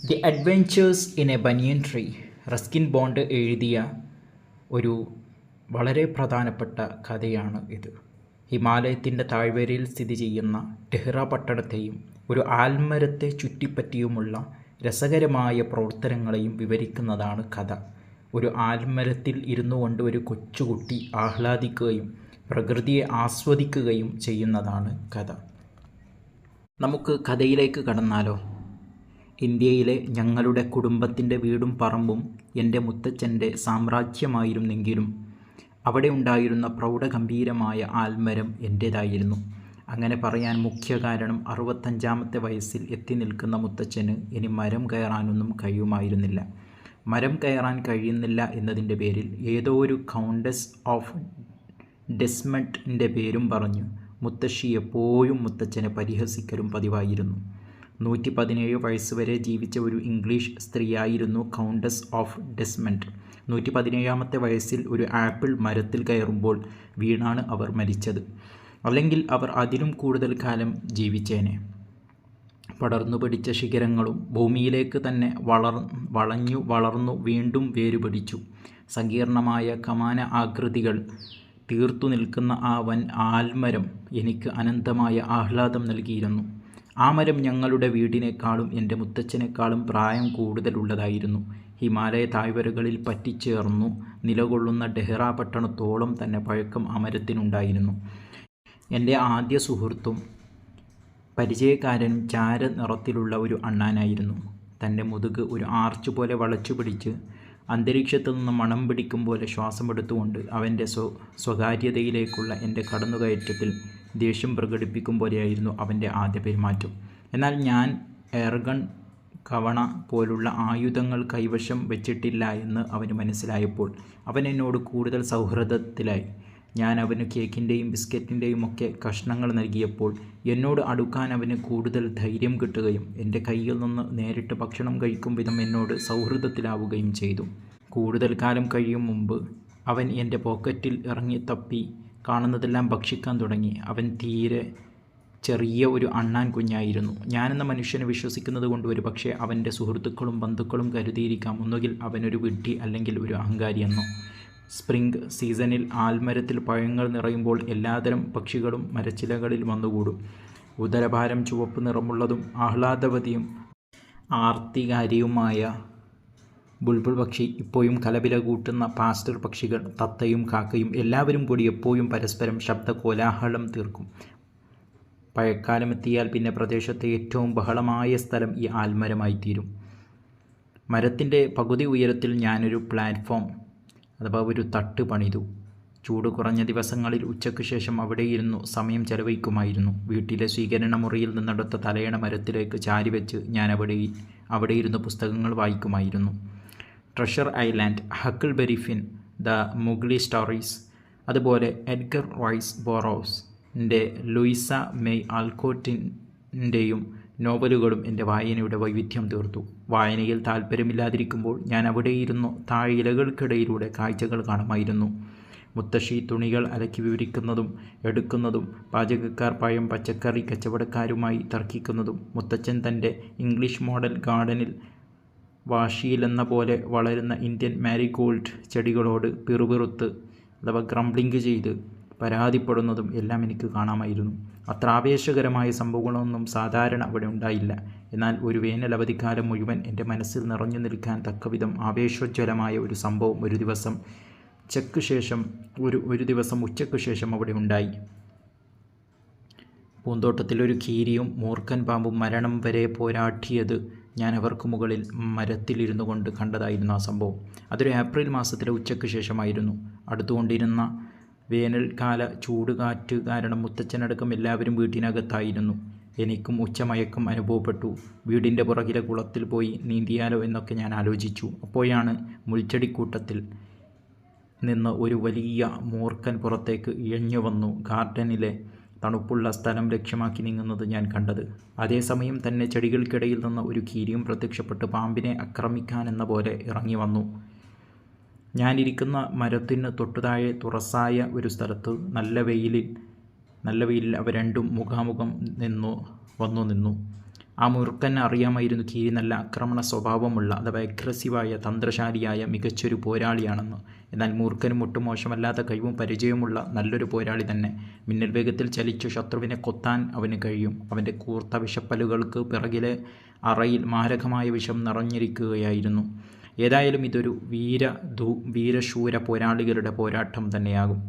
The adventures in A banian tree. Ruskin bond എഴുതിയ ഒരു വളരെ പ്രധാനപ്പെട്ട കഥയാണ് ഇത്. ഹിമാലയത്തിൻ്റെ താഴ്വരയിൽ സ്ഥിതി ചെയ്യുന്ന ടെഹ്റ പട്ടണത്തെയും ഒരു ആൽമരത്തെ ചുറ്റിപ്പറ്റിയുമുള്ള രസകരമായ പ്രവർത്തനങ്ങളെയും വിവരിക്കുന്നതാണ് കഥ. ഒരു ആൽമരത്തിൽ ഇരുന്നു കൊണ്ട് ഒരു കൊച്ചുകുട്ടി ആഹ്ലാദിക്കുകയും പ്രകൃതിയെ ആസ്വദിക്കുകയും ചെയ്യുന്നതാണ് കഥ. നമുക്ക് കഥയിലേക്ക് കടന്നാലോ? ഇന്ത്യയിലെ ഞങ്ങളുടെ കുടുംബത്തിൻ്റെ വീടും പറമ്പും എൻ്റെ മുത്തച്ഛൻ്റെ സാമ്രാജ്യമായിരുന്നെങ്കിലും അവിടെ ഉണ്ടായിരുന്ന പ്രൗഢഗംഭീരമായ ആൽമരം എൻ്റേതായിരുന്നു. അങ്ങനെ പറയാൻ മുഖ്യ കാരണം 65ാമത്തെ വയസ്സിൽ എത്തി നിൽക്കുന്ന മുത്തച്ഛന് ഇനി മരം കയറാനൊന്നും കഴിയുമായിരുന്നില്ല. മരം കയറാൻ കഴിയുന്നില്ല എന്നതിൻ്റെ പേരിൽ ഏതോ ഒരു കൗണ്ടസ് ഓഫ് ഡെസ്മണ്ടിൻ്റെ പേരും പറഞ്ഞ് മുത്തശ്ശി എപ്പോഴും മുത്തച്ഛനെ പരിഹസിക്കലും പതിവായിരുന്നു. 117 വയസ്സ് വരെ ജീവിച്ച ഒരു ഇംഗ്ലീഷ് സ്ത്രീയായിരുന്നു കൗണ്ടസ് ഓഫ് ഡെസ്മണ്ട്. 117ാമത്തെ വയസ്സിൽ ഒരു ആപ്പിൾ മരത്തിൽ കയറുമ്പോൾ വീണാണ് അവർ മരിച്ചത്. അല്ലെങ്കിൽ അവർ അതിലും കൂടുതൽ കാലം ജീവിച്ചേനെ. പടർന്നു പിടിച്ച ശിഖരങ്ങളും ഭൂമിയിലേക്ക് തന്നെ വളർന്നു വീണ്ടും വേരുപിടിച്ചു. സങ്കീർണമായ കമാന ആകൃതികൾ തീർത്തു നിൽക്കുന്ന ആ വൻ ആൽമരം എനിക്ക് അനന്തമായ ആഹ്ലാദം നൽകിയിരുന്നു. ആ മരം ഞങ്ങളുടെ വീടിനേക്കാളും എൻ്റെ മുത്തച്ഛനേക്കാളും പ്രായം കൂടുതലുള്ളതായിരുന്നു. ഹിമാലയ താഴ്വരകളിൽ പറ്റിച്ചേർന്നു നിലകൊള്ളുന്ന ടെഹ്റ പട്ടണത്തോളം തന്നെ പഴക്കം ആ മരത്തിനുണ്ടായിരുന്നു. എൻ്റെ ആദ്യ സുഹൃത്തും പരിചയക്കാരനും ചാര നിറത്തിലുള്ള ഒരു അണ്ണാനായിരുന്നു. തൻ്റെ മുതുക് ഒരു ആർച്ച് പോലെ വളച്ചു പിടിച്ച് അന്തരീക്ഷത്തിൽ നിന്ന് മണം പിടിക്കും പോലെ ശ്വാസമെടുത്തുകൊണ്ട് അവൻ്റെ സ്വകാര്യതയിലേക്കുള്ള എൻ്റെ കടന്നുകയറ്റത്തിൽ ദേഷ്യം പ്രകടിപ്പിക്കും പോലെയായിരുന്നു അവൻ്റെ ആദ്യ പെരുമാറ്റം. എന്നാൽ ഞാൻ എയർഗൺ, കവണ പോലുള്ള ആയുധങ്ങൾ കൈവശം വെച്ചിട്ടില്ല എന്ന് അവന് മനസ്സിലായപ്പോൾ അവൻ എന്നോട് കൂടുതൽ സൗഹൃദത്തിലായി. ഞാൻ അവന് കേക്കിൻ്റെയും ബിസ്ക്കറ്റിൻ്റെയും ഒക്കെ കഷ്ണങ്ങൾ നൽകിയപ്പോൾ എന്നോട് അടുക്കാൻ അവന് കൂടുതൽ ധൈര്യം കിട്ടുകയും എൻ്റെ കയ്യിൽ നിന്ന് നേരിട്ട് ഭക്ഷണം കഴിക്കും വിധം എന്നോട് സൗഹൃദത്തിലാവുകയും ചെയ്തു. കൂടുതൽ കാലം കഴിയും മുമ്പ് അവൻ എൻ്റെ പോക്കറ്റിൽ ഇറങ്ങി തപ്പി കാണുന്നതെല്ലാം ഭക്ഷിക്കാൻ തുടങ്ങി. അവൻ തീരെ ചെറിയ ഒരു അണ്ണാൻ കുഞ്ഞായിരുന്നു. ഞാനെന്ന മനുഷ്യനെ വിശ്വസിക്കുന്നത് കൊണ്ട് ഒരു പക്ഷേ അവൻ്റെ സുഹൃത്തുക്കളും ബന്ധുക്കളും കരുതിയിരിക്കാം, ഒന്നുകിൽ അവനൊരു വിഡ്ഢി അല്ലെങ്കിൽ ഒരു അഹങ്കാരിയെന്നോ. സ്പ്രിംഗ് സീസണിൽ ആൽമരത്തിൽ പഴങ്ങൾ നിറയുമ്പോൾ എല്ലാതരം പക്ഷികളും മരച്ചിലകളിൽ വന്നുകൂടും. ഉദരഭാരം ചുവപ്പ് നിറമുള്ളതും ആഹ്ലാദവതിയും ആർത്തികാരിയുമായ ബുൾബുൾ പക്ഷി, ഇപ്പോഴും കലപില കൂട്ടുന്ന പാസ്റ്റർ പക്ഷികൾ, തത്തയും കാക്കയും എല്ലാവരും കൂടി എപ്പോഴും പരസ്പരം ശബ്ദ കോലാഹലം തീർക്കും. പഴക്കാലമെത്തിയാൽ പിന്നെ പ്രദേശത്തെ ഏറ്റവും ബഹളമായ സ്ഥലം ഈ ആൽമരമായിത്തീരും. മരത്തിൻ്റെ പകുതി ഉയരത്തിൽ ഞാനൊരു പ്ലാറ്റ്ഫോം അഥവാ ഒരു തട്ട് പണിതു. ചൂട് കുറഞ്ഞ ദിവസങ്ങളിൽ ഉച്ചയ്ക്ക് ശേഷം അവിടെ ഇരുന്നു സമയം ചെലവഴിക്കുമായിരുന്നു. വീട്ടിലെ സ്വീകരണ മുറിയിൽ നിന്നെടുത്ത തലയണ മരത്തിലേക്ക് ചാരിവെച്ച് ഞാൻ അവിടെ ഇരുന്ന് പുസ്തകങ്ങൾ വായിക്കുമായിരുന്നു. Treasure island, Huckleberry Finn, the Mowgli stories, അതുപോലെ എഡ്ഗർ റൈസ് ബോറോസിൻ്റെ ലൂയിസ മെയ് ആൽക്കോട്ടിൻ്റെയും നോവലുകളും എൻ്റെ വായനയുടെ വൈവിധ്യം തീർത്തു. വായനയിൽ താല്പര്യമില്ലാതിരിക്കുമ്പോൾ ഞാൻ അവിടെയിരുന്നു താഴെ ഇലകൾക്കിടയിലൂടെ കാഴ്ചകൾ കാണുമായിരുന്നു. മുത്തശ്ശി തുണികൾ അലക്കി വിവരിക്കുന്നതും എടുക്കുന്നതും, പാചകക്കാർ പഴം പച്ചക്കറി കച്ചവടക്കാരുമായി തർക്കിക്കുന്നതും, മുത്തച്ഛൻ തൻ്റെ ഇംഗ്ലീഷ് മോഡൽ ഗാർഡനിൽ വാശിയിലെന്ന പോലെ വളരുന്ന ഇന്ത്യൻ മാരിഗോൾഡ് ചെടികളോട് പിറുപിറുത്ത് അഥവാ ഗ്രംബ്ലിംഗ് ചെയ്ത് പരാതിപ്പെടുന്നതും എല്ലാം എനിക്ക് കാണാമായിരുന്നു. അത്ര ആവേശകരമായ സംഭവങ്ങളൊന്നും സാധാരണ അവിടെ ഉണ്ടായില്ല. എന്നാൽ ഒരു വേനൽ അവധിക്കാലം മുഴുവൻ എൻ്റെ മനസ്സിൽ നിറഞ്ഞു നിൽക്കാൻ തക്കവിധം ആവേശോജ്വലമായ ഒരു സംഭവം ഒരു ദിവസം ഉച്ചയ്ക്ക് ശേഷം അവിടെ ഉണ്ടായി. പൂന്തോട്ടത്തിലൊരു കീരിയും മൂർഖൻ പാമ്പും മരണം വരെ പോരാടിയത് ഞാൻ അവർക്ക് മുകളിൽ മരത്തിലിരുന്നു കൊണ്ട് കണ്ടതായിരുന്നു ആ സംഭവം. അതൊരു ഏപ്രിൽ മാസത്തിലെ ഉച്ചയ്ക്ക് ശേഷമായിരുന്നു. അടുത്തുകൊണ്ടിരുന്ന വേനൽക്കാല ചൂടുകാറ്റ് കാരണം മുത്തച്ഛനടക്കം എല്ലാവരും വീട്ടിനകത്തായിരുന്നു. എനിക്കും ഉച്ചമയക്കം അനുഭവപ്പെട്ടു. വീടിൻ്റെ പുറകിലെ കുളത്തിൽ പോയി നീന്തിയാലോ എന്നൊക്കെ ഞാൻ ആലോചിച്ചു. അപ്പോഴാണ് മുൾച്ചെടിക്കൂട്ടത്തിൽ നിന്ന് ഒരു വലിയ മൂർഖൻ പുറത്തേക്ക് ഇഴഞ്ഞു വന്നു ഗാർഡനിലെ തണുപ്പുള്ള സ്ഥലം ലക്ഷ്യമാക്കി നീങ്ങുന്നത് ഞാൻ കണ്ടത്. അതേസമയം തന്നെ ചെടികൾക്കിടയിൽ നിന്ന് ഒരു കീരിയും പ്രത്യക്ഷപ്പെട്ട് പാമ്പിനെ ആക്രമിക്കാനെന്ന പോലെ ഇറങ്ങി വന്നു. ഞാനിരിക്കുന്ന മരത്തിന് തൊട്ടുതാഴെ തുറസായ ഒരു സ്ഥലത്ത് നല്ല വെയിലിൽ അവ രണ്ടും മുഖാമുഖം വന്നു നിന്നു. ആ മൂർഖന് അറിയാമായിരുന്നു കീരി നല്ല ആക്രമണ സ്വഭാവമുള്ള അഥവാ അഗ്രസീവായ തന്ത്രശാലിയായ മികച്ചൊരു പോരാളിയാണെന്ന്. എന്നാൽ മൂർഖനും ഒട്ടും മോശമല്ലാത്ത കഴിവും പരിചയവുമുള്ള നല്ലൊരു പോരാളി തന്നെ. മിന്നൽ വേഗത്തിൽ ചലിച്ചു ശത്രുവിനെ കൊത്താൻ അവന് കഴിയും. അവൻ്റെ കൂർത്ത വിഷപ്പല്ലുകൾക്ക് പിറകിലെ അറയിൽ മാരകമായ വിഷം നിറഞ്ഞിരിക്കുകയായിരുന്നു. ഏതായാലും ഇതൊരു വീരശൂര പോരാളികളുടെ പോരാട്ടം തന്നെയാകും.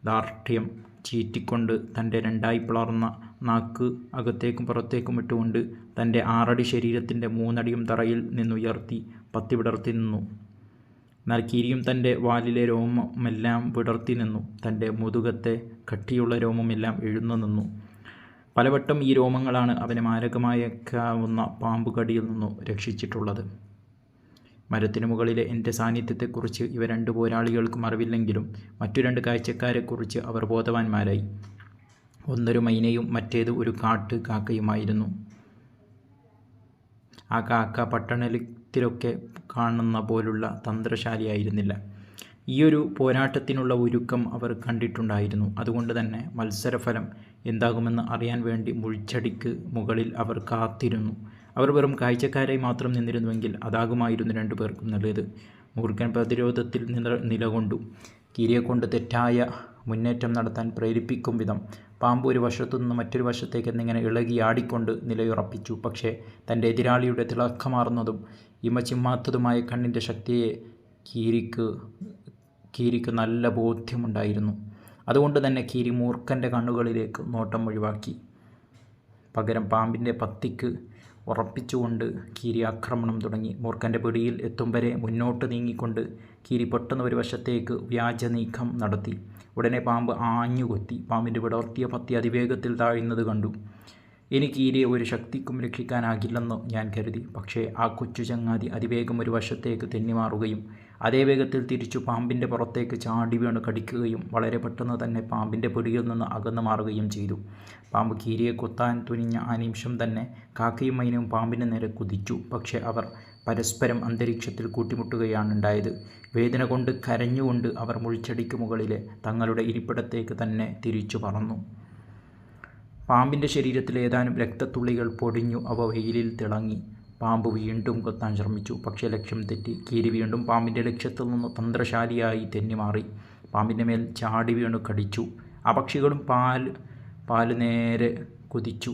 ദാർഢ്യം ചീറ്റിക്കൊണ്ട് തൻ്റെ രണ്ടായി പിളർന്ന നാക്ക് അകത്തേക്കും പുറത്തേക്കും ഇട്ടുകൊണ്ട് തൻ്റെ 6 അടി ശരീരത്തിൻ്റെ 3 അടിയും തറയിൽ നിന്നുയർത്തി പത്തി വിടർത്തി നിന്നു. എന്നാൽ കീരിയും തൻ്റെ വാലിലെ രോമമെല്ലാം വിടർത്തി നിന്നു. തൻ്റെ മുതുകത്തെ കട്ടിയുള്ള രോമമെല്ലാം എഴുന്നു നിന്നു. പലവട്ടം ഈ രോമങ്ങളാണ് അവനെ മാരകമായേക്കാവുന്ന പാമ്പുകടിയിൽ നിന്നു രക്ഷിച്ചിട്ടുള്ളത്. മരത്തിനു മുകളിലെ എൻ്റെ സാന്നിധ്യത്തെക്കുറിച്ച് ഇവ 2 പോരാളികൾക്കും അറിവില്ലെങ്കിലും മറ്റു 2 കാഴ്ചക്കാരെക്കുറിച്ച് അവർ ബോധവാന്മാരായി. ഒന്നൊരു മൈനയും മറ്റേത് ഒരു കാട്ട് കാക്കയുമായിരുന്നു. ആ കാക്ക പട്ടണത്തിലൊക്കെ കാണുന്ന പോലുള്ള തന്ത്രശാലിയായിരുന്നില്ല. ഈയൊരു പോരാട്ടത്തിനുള്ള ഒരുക്കം അവർ കണ്ടിട്ടുണ്ടായിരുന്നു. അതുകൊണ്ട് തന്നെ മത്സരഫലം എന്താകുമെന്ന് അറിയാൻ വേണ്ടി മുൾച്ചെടിക്ക് മുകളിൽ അവർ കാത്തിരുന്നു. അവർ വെറും കാഴ്ചക്കാരായി മാത്രം നിന്നിരുന്നുവെങ്കിൽ അതാകുമായിരുന്നു 2 പേർക്കും നല്ലത്. മൂർഖൻ പ്രതിരോധത്തിൽ നിലകൊണ്ടു. കീരിയെക്കൊണ്ട് തെറ്റായ മുന്നേറ്റം നടത്താൻ പ്രേരിപ്പിക്കും വിധം പാമ്പ് ഒരു വശത്തു നിന്ന് മറ്റൊരു വശത്തേക്ക് എന്നിങ്ങനെ ഇളകി ആടിക്കൊണ്ട് നിലയുറപ്പിച്ചു. പക്ഷേ തൻ്റെ എതിരാളിയുടെ തിളക്കമാർന്നതും ഇമച്ചിമ്മാത്തതുമായ കണ്ണിൻ്റെ ശക്തിയെ കീരിക്ക് നല്ല ബോധ്യമുണ്ടായിരുന്നു. അതുകൊണ്ട് തന്നെ കീരി മൂർഖൻ്റെ കണ്ണുകളിലേക്ക് നോട്ടം ഒഴിവാക്കി. പകരം പാമ്പിൻ്റെ പത്തിക്ക് ഉറപ്പിച്ചുകൊണ്ട് കീരി ആക്രമണം തുടങ്ങി. മൂർഖൻ്റെ പിടിയിൽ എത്തും വരെ മുന്നോട്ട് നീങ്ങിക്കൊണ്ട് കീരി പെട്ടെന്ന് ഒരു വശത്തേക്ക് വ്യാജ നീക്കം നടത്തി. ഉടനെ പാമ്പ് ആഞ്ഞുകൊത്തി. പാമ്പിൻ്റെ വിടർത്തിയ പത്തി അതിവേഗത്തിൽ താഴുന്നത് കണ്ടു. ഇനി കീരിയെ ഒരു ശക്തിക്കും രക്ഷിക്കാനാകില്ലെന്ന് ഞാൻ കരുതി. പക്ഷേ ആ കൊച്ചു ചങ്ങാതി അതിവേഗം ഒരു വശത്തേക്ക് തെന്നിമാറുകയും അതേ വേഗത്തിൽ തിരിച്ചു പാമ്പിൻ്റെ പുറത്തേക്ക് ചാടി വീണ് കടിക്കുകയും വളരെ പെട്ടെന്ന് തന്നെ പാമ്പിൻ്റെ പിടിയിൽ നിന്ന് അകന്നു മാറുകയും ചെയ്തു. പാമ്പ് കീരിയെ കൊത്താൻ തുനിഞ്ഞ ആ നിമിഷം തന്നെ കാക്കയും മൈനയും പാമ്പിന് നേരെ കുതിച്ചു. പക്ഷേ അവർ പരസ്പരം അന്തരീക്ഷത്തിൽ കൂട്ടിമുട്ടുകയാണുണ്ടായത്. വേദന കൊണ്ട് കരഞ്ഞുകൊണ്ട് അവർ മുൾച്ചെടിക്ക് മുകളിലെ തങ്ങളുടെ ഇരിപ്പിടത്തേക്ക് തന്നെ തിരിച്ചു പറന്നു. പാമ്പിൻ്റെ ശരീരത്തിൽ ഏതാനും രക്തത്തുള്ളികൾ പൊടിഞ്ഞു. അവ വെയിലിൽ തിളങ്ങി. പാമ്പ് വീണ്ടും കൊത്താൻ ശ്രമിച്ചു. പക്ഷേ ലക്ഷ്യം തെറ്റി. കീരി വീണ്ടും പാമ്പിൻ്റെ ലക്ഷ്യത്തിൽ നിന്ന് തന്ത്രശാലിയായി തെന്നിമാറി പാമ്പിൻ്റെ മേൽ ചാടി വീണു കടിച്ചു. ആ പക്ഷികളും പാല് നേരെ കുതിച്ചു.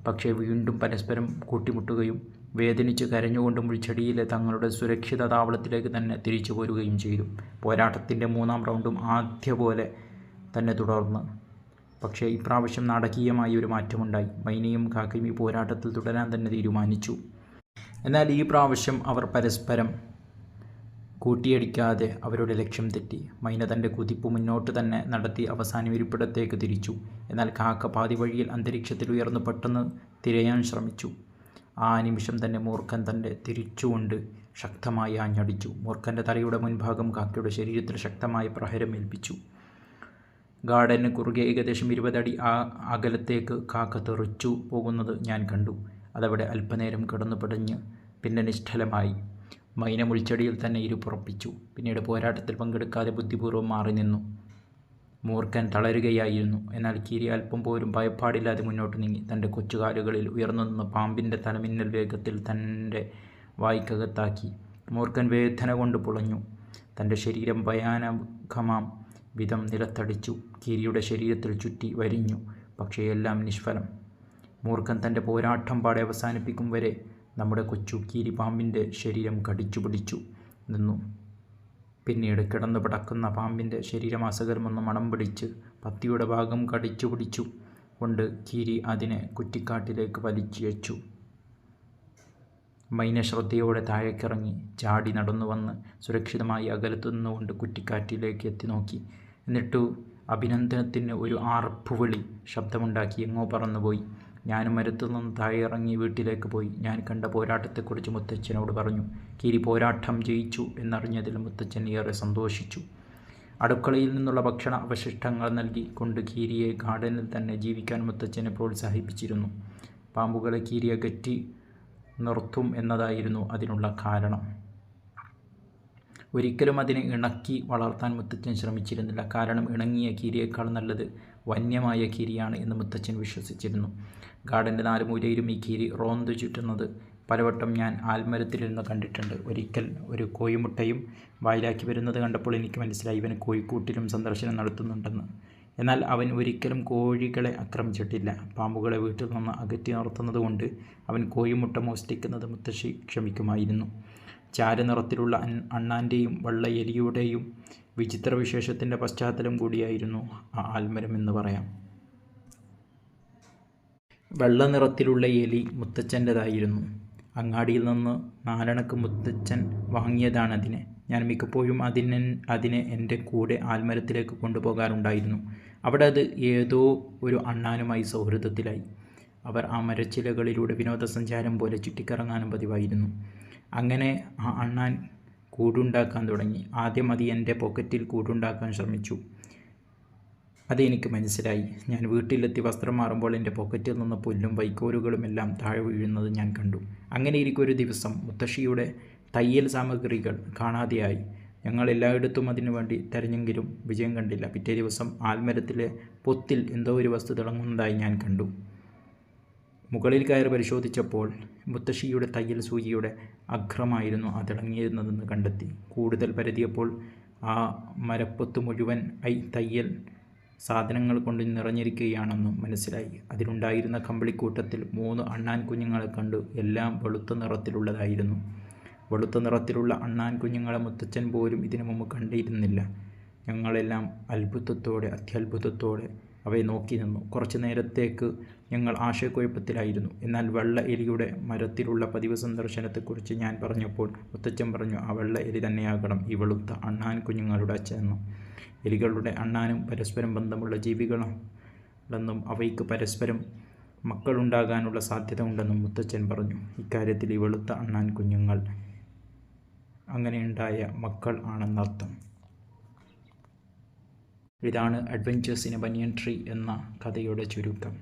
പക്ഷേ വീണ്ടും പരസ്പരം കൂട്ടിമുട്ടുകയും വേദനിച്ച് കരഞ്ഞുകൊണ്ട് മുൾച്ചെടിയിലെ തങ്ങളുടെ സുരക്ഷിത താവളത്തിലേക്ക് തന്നെ തിരിച്ചു പോരുകയും ചെയ്തു. പോരാട്ടത്തിൻ്റെ 3-ാം റൗണ്ടും ആദ്യ പോലെ തന്നെ തുടർന്ന്. പക്ഷേ ഇപ്രാവശ്യം നാടകീയമായ ഒരു മാറ്റമുണ്ടായി. മൈനയും കാക്കയും ഈ പോരാട്ടത്തിൽ തുടരാൻ തന്നെ തീരുമാനിച്ചു. എന്നാൽ ഈ പ്രാവശ്യം അവർ പരസ്പരം കൂട്ടിയടിക്കാതെ അവരുടെ ലക്ഷ്യം തെറ്റി. മൈന തൻ്റെ കുതിപ്പ് മുന്നോട്ട് തന്നെ നടത്തി അവസാനം ഇരിപ്പിടത്തേക്ക് തിരിച്ചു. എന്നാൽ കാക്ക പാതി വഴിയിൽ അന്തരീക്ഷത്തിൽ ഉയർന്ന് പെട്ടെന്ന് തിരയാൻ ശ്രമിച്ചു. ആ നിമിഷം തന്നെ മൂർഖൻ തൻ്റെ തിരിച്ചുകൊണ്ട് ശക്തമായി ആഞ്ഞടിച്ചു. മൂർഖൻ്റെ തലയുടെ മുൻഭാഗം കാക്കയുടെ ശരീരത്തിൽ ശക്തമായ പ്രഹരം ഏൽപ്പിച്ചു. ഗാർഡന് കുറുകെ ഏകദേശം 20 അടി അകലത്തേക്ക് കാക്ക തെറിച്ചു പോകുന്നത് ഞാൻ കണ്ടു. അതവിടെ അല്പനേരം കിടന്നു പിടഞ്ഞ് പിന്നെ നിശ്ചലമായി. മൈന മുൾച്ചെടിയിൽ തന്നെ ഇരുപ്പുറപ്പിച്ചു. പിന്നീട് പോരാട്ടത്തിൽ പങ്കെടുക്കാതെ ബുദ്ധിപൂർവ്വം മാറി നിന്നു. മൂർഖൻ തളരുകയായിരുന്നു. എന്നാൽ കീരി അല്പം പോലും ഭയപ്പാടില്ലാതെ മുന്നോട്ട് നീങ്ങി. തൻ്റെ കൊച്ചുകാലുകളിൽ ഉയർന്നു നിന്ന് പാമ്പിൻ്റെ തലമിന്നൽ വേഗത്തിൽ തൻ്റെ വായ്ക്കകത്താക്കി. മൂർഖൻ വേദന കൊണ്ട് പുളഞ്ഞു. തൻ്റെ ശരീരം ഭയാനകമാം വിധം നിലത്തടിച്ചു. കീരിയുടെ ശരീരത്തിൽ ചുറ്റി വരിഞ്ഞു. പക്ഷേ എല്ലാം നിഷ്ഫലം. മൂർഖൻ തൻ്റെ പോരാട്ടം പാടെ അവസാനിപ്പിക്കും വരെ നമ്മുടെ കൊച്ചു കീരി പാമ്പിൻ്റെ ശരീരം കടിച്ചു പിടിച്ചു നിന്നു. പിന്നീട് കിടന്നു പിടക്കുന്ന പാമ്പിൻ്റെ ശരീരമാസകരമൊന്ന് മണം പിടിച്ച് പത്തിയുടെ ഭാഗം കടിച്ചു പിടിച്ചു കൊണ്ട് കീരി അതിനെ കുറ്റിക്കാട്ടിലേക്ക് വലിച്ചയച്ചു. മൈന ശ്രദ്ധയോടെ താഴേക്കിറങ്ങി ചാടി നടന്നു വന്ന് സുരക്ഷിതമായി അകലത്തു നിന്നുകൊണ്ട് കുറ്റിക്കാട്ടിലേക്ക് എത്തി നോക്കി. എന്നിട്ടു അഭിനന്ദനത്തിന് ഒരു ആർപ്പുവിളി ശബ്ദമുണ്ടാക്കി എങ്ങോ പറന്നുപോയി. ഞാനും മരത്തു നിന്ന് താഴെ ഇറങ്ങി വീട്ടിലേക്ക് പോയി. ഞാൻ കണ്ട പോരാട്ടത്തെക്കുറിച്ച് മുത്തച്ഛനോട് പറഞ്ഞു. കീരി പോരാട്ടം ജയിച്ചു എന്നറിഞ്ഞതിൽ മുത്തച്ഛൻ ഏറെ സന്തോഷിച്ചു. അടുക്കളയിൽ നിന്നുള്ള ഭക്ഷണ അവശിഷ്ടങ്ങൾ നൽകി കൊണ്ട് കീരിയെ ഗാർഡനിൽ തന്നെ ജീവിക്കാൻ മുത്തച്ഛനെ പ്രോത്സാഹിപ്പിച്ചിരുന്നു. പാമ്പുകളെ കീരി അകറ്റി നിർത്തും എന്നതായിരുന്നു അതിനുള്ള കാരണം. ഒരിക്കലും അതിനെ ഇണക്കി വളർത്താൻ മുത്തച്ഛൻ ശ്രമിച്ചിരുന്നില്ല. കാരണം ഇണങ്ങിയ കീരിയേക്കാൾ നല്ലത് വന്യമായ കീരിയാണ് എന്ന് മുത്തച്ഛൻ വിശ്വസിച്ചിരുന്നു. ഗാർഡൻ്റെ 4 മൂലയിലും ഈ കീരി റോന്തു ചുറ്റുന്നത് പലവട്ടം ഞാൻ ആൽമരത്തിലിരുന്ന് കണ്ടിട്ടുണ്ട്. ഒരിക്കൽ ഒരു കോഴിമുട്ടയും വായിലാക്കി വരുന്നത് കണ്ടപ്പോൾ എനിക്ക് മനസ്സിലായി ഇവൻ കോഴിക്കൂട്ടിലും സന്ദർശനം നടത്തുന്നുണ്ടെന്ന്. എന്നാൽ അവൻ ഒരിക്കലും കോഴികളെ ആക്രമിച്ചിട്ടില്ല. പാമ്പുകളെ വീട്ടിൽ നിന്ന് അകറ്റി നിർത്തുന്നതുകൊണ്ട് അവൻ കോഴിമുട്ട മോഷ്ടിക്കുന്നത് മുത്തശ്ശി ക്ഷമിക്കുമായിരുന്നു. ചാരനിറത്തിലുള്ള അണ്ണാൻ്റെയും വെള്ള എലിയുടെയും വിചിത്ര വിശേഷത്തിൻ്റെ പശ്ചാത്തലം കൂടിയായിരുന്നു ആ ആൽമരം എന്ന് പറയാം. വെള്ള നിറത്തിലുള്ള എലി മുത്തച്ഛൻ്റെതായിരുന്നു. അങ്ങാടിയിൽ നിന്ന് 4 അണക്ക് മുത്തച്ഛൻ വാങ്ങിയതാണതിനെ. ഞാൻ മിക്കപ്പോഴും അതിനെ എൻ്റെ കൂടെ ആൽമരത്തിലേക്ക് കൊണ്ടുപോകാറുണ്ടായിരുന്നു. അവിടെ അത് ഏതോ ഒരു അണ്ണാനുമായി സൗഹൃദത്തിലായി. അവർ ആ മരച്ചിലകളിലൂടെ വിനോദസഞ്ചാരം പോലെ ചുറ്റിക്കറങ്ങാനും പതിവായിരുന്നു. അങ്ങനെ ആ അണ്ണാൻ കൂടുണ്ടാക്കാൻ തുടങ്ങി. ആദ്യം അത് എൻ്റെ പോക്കറ്റിൽ കൂടുണ്ടാക്കാൻ ശ്രമിച്ചു. അതെനിക്ക് മനസ്സിലായി. ഞാൻ വീട്ടിലെത്തി വസ്ത്രം മാറുമ്പോൾ എൻ്റെ പോക്കറ്റിൽ നിന്ന് പുല്ലും വൈക്കോലുകളും എല്ലാം താഴെ വീഴുന്നത് ഞാൻ കണ്ടു. അങ്ങനെ ഒരു ദിവസം മുത്തശ്ശിയുടെ തയ്യൽ സാമഗ്രികൾ കാണാതെയായി. ഞങ്ങൾ എല്ലായിടത്തും അതിനു വേണ്ടി തിരഞ്ഞെങ്കിലും വിജയം കണ്ടില്ല. പിറ്റേ ദിവസം ആൽമരത്തിലെ പൊത്തിൽ എന്തോ ഒരു വസ്തു തിളങ്ങുന്നതായി ഞാൻ കണ്ടു. മുകളിൽ കയറി പരിശോധിച്ചപ്പോൾ മുത്തശ്ശിയുടെ തയ്യൽ സൂചിയുടെ അഗ്രമായിരുന്നു ആ തിളങ്ങിയിരുന്നതെന്ന് കണ്ടെത്തി. കൂടുതൽ പരതിയപ്പോൾ ആ മരപ്പൊത്ത് മുഴുവൻ തയ്യൽ സാധനങ്ങൾ കൊണ്ട് നിറഞ്ഞിരിക്കുകയാണെന്നും മനസ്സിലായി. അതിലുണ്ടായിരുന്ന കമ്പിളിക്കൂട്ടത്തിൽ 3 അണ്ണാൻ കുഞ്ഞുങ്ങളെ കണ്ടു. എല്ലാം വെളുത്ത നിറത്തിലുള്ളതായിരുന്നു. വെളുത്ത നിറത്തിലുള്ള അണ്ണാൻ കുഞ്ഞുങ്ങളെ മുത്തച്ഛൻ പോലും ഇതിനു മുമ്പ് കണ്ടിരുന്നില്ല. ഞങ്ങളെല്ലാം അത്യത്ഭുതത്തോടെ അവയെ നോക്കി നിന്നു. കുറച്ചു നേരത്തേക്ക് ഞങ്ങൾ ആശയക്കുഴപ്പത്തിലായിരുന്നു. എന്നാൽ വെള്ള എലിയുടെ മരത്തിലുള്ള പതിവ് സന്ദർശനത്തെക്കുറിച്ച് ഞാൻ പറഞ്ഞപ്പോൾ മുത്തച്ഛൻ പറഞ്ഞു, ആ വെള്ള എലി തന്നെയാകണം ഈ വെളുത്ത അണ്ണാൻ കുഞ്ഞുങ്ങളുടെ അച്ഛനെന്നും. എലികളുടെ അണ്ണാനും പരസ്പരം ബന്ധമുള്ള ജീവികളെന്നും അവയ്ക്ക് പരസ്പരം മക്കളുണ്ടാകാനുള്ള സാധ്യത ഉണ്ടെന്നും മുത്തച്ഛൻ പറഞ്ഞു. ഇക്കാര്യത്തിൽ ഈ വെളുത്ത അണ്ണാൻ കുഞ്ഞുങ്ങൾ അങ്ങനെയുണ്ടായ മക്കൾ ആണെന്നർത്ഥം. ഇതാണ് adventures in A banian tree എന്ന കഥയുടെ ചുരുക്കം.